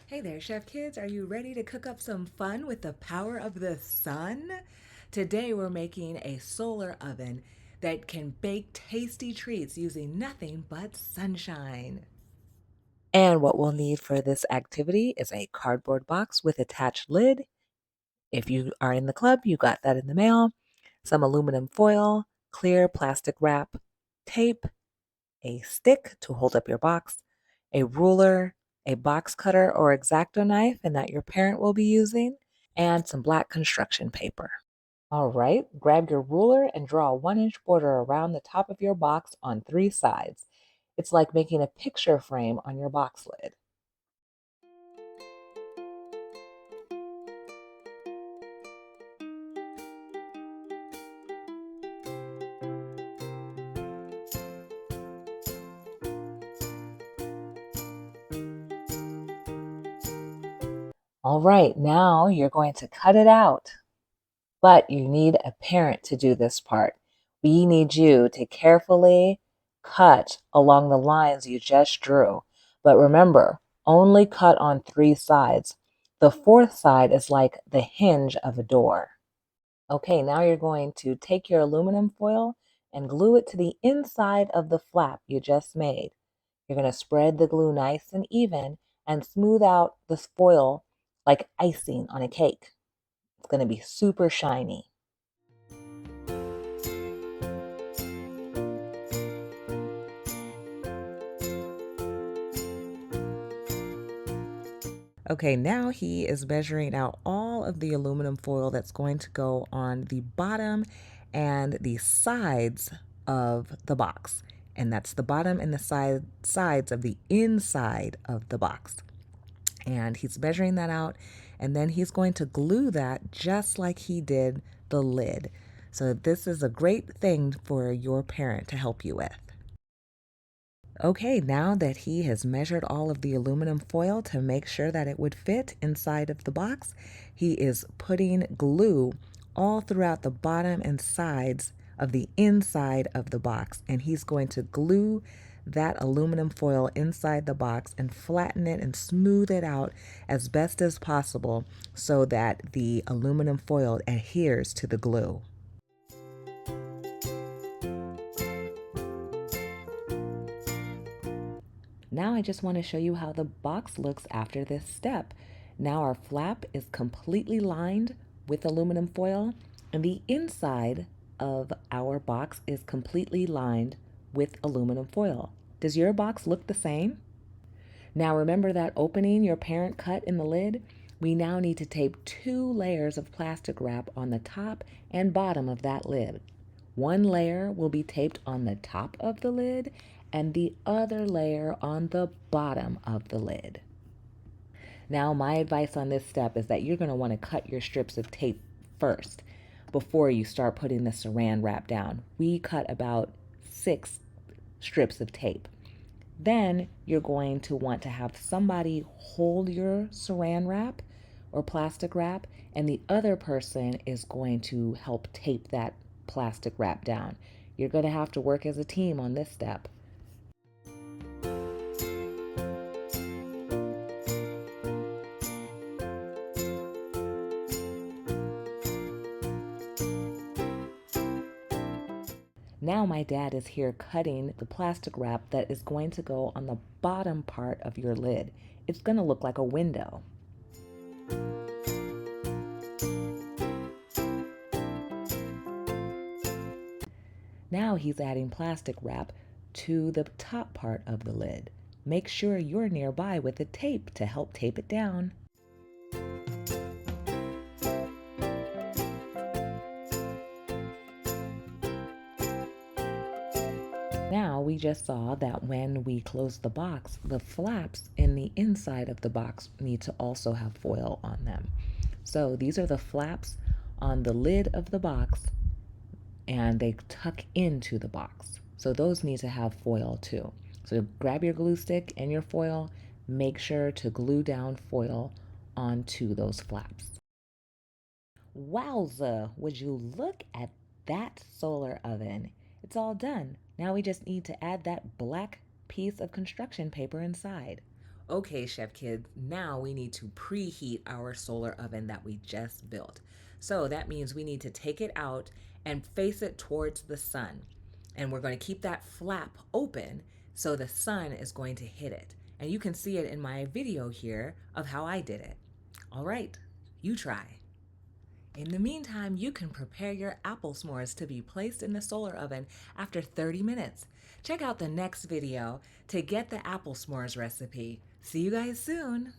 Hey there, Chef Kids. Are you ready to cook up some fun with the power of the sun? Today, we're making a solar oven that can bake tasty treats using nothing but sunshine. And what we'll need for this activity is a cardboard box with attached lid. If you are in the club, you got that in the mail. Some aluminum foil, clear plastic wrap, tape, a stick to hold up your box, a ruler, a box cutter or X-Acto knife, and that your parent will be using, and some black construction paper. All right, grab your ruler and draw a 1-inch border around the top of your box on 3 sides. It's like making a picture frame on your box lid. All right, now you're going to cut it out. But you need a parent to do this part. We need you to carefully cut along the lines you just drew. But remember, only cut on 3 sides. The fourth side is like the hinge of a door. Okay, now you're going to take your aluminum foil and glue it to the inside of the flap you just made. You're going to spread the glue nice and even and smooth out the foil like icing on a cake. It's going to be super shiny. Okay, now he is measuring out all of the aluminum foil that's going to go on the bottom and the sides of the box. And that's the bottom and the sides of the inside of the box. And he's measuring that out, and then he's going to glue that just like he did the lid. So this is a great thing for your parent to help you with. Okay, now that he has measured all of the aluminum foil to make sure that it would fit inside of the box, he is putting glue all throughout the bottom and sides of the inside of the box. And he's going to glue that aluminum foil inside the box and flatten it and smooth it out as best as possible so that the aluminum foil adheres to the glue. Now I just want to show you how the box looks after this step. Now our flap is completely lined with aluminum foil, and the inside of our box is completely lined with aluminum foil. Does your box look the same? Now remember that opening your parent cut in the lid? We now need to tape 2 layers of plastic wrap on the top and bottom of that lid. One layer will be taped on the top of the lid and the other layer on the bottom of the lid. Now, my advice on this step is that you're going to want to cut your strips of tape first before you start putting the saran wrap down. We cut about 6 strips of tape. Then you're going to want to have somebody hold your saran wrap or plastic wrap, and the other person is going to help tape that plastic wrap down. You're going to have to work as a team on this step. Now my dad is here cutting the plastic wrap that is going to go on the bottom part of your lid. It's going to look like a window. Now he's adding plastic wrap to the top part of the lid. Make sure you're nearby with the tape to help tape it down. Now we just saw that when we close the box, the flaps in the inside of the box need to also have foil on them. So these are the flaps on the lid of the box, and they tuck into the box. So those need to have foil too. So grab your glue stick and your foil, make sure to glue down foil onto those flaps. Wowza, would you look at that solar oven? It's all done. Now we just need to add that black piece of construction paper inside. Okay, Chef Kids, now we need to preheat our solar oven that we just built. So that means we need to take it out and face it towards the sun. And we're going to keep that flap open so the sun is going to hit it. And you can see it in my video here of how I did it. All right, you try. In the meantime, you can prepare your apple s'mores to be placed in the solar oven after 30 minutes. Check out the next video to get the apple s'mores recipe. See you guys soon!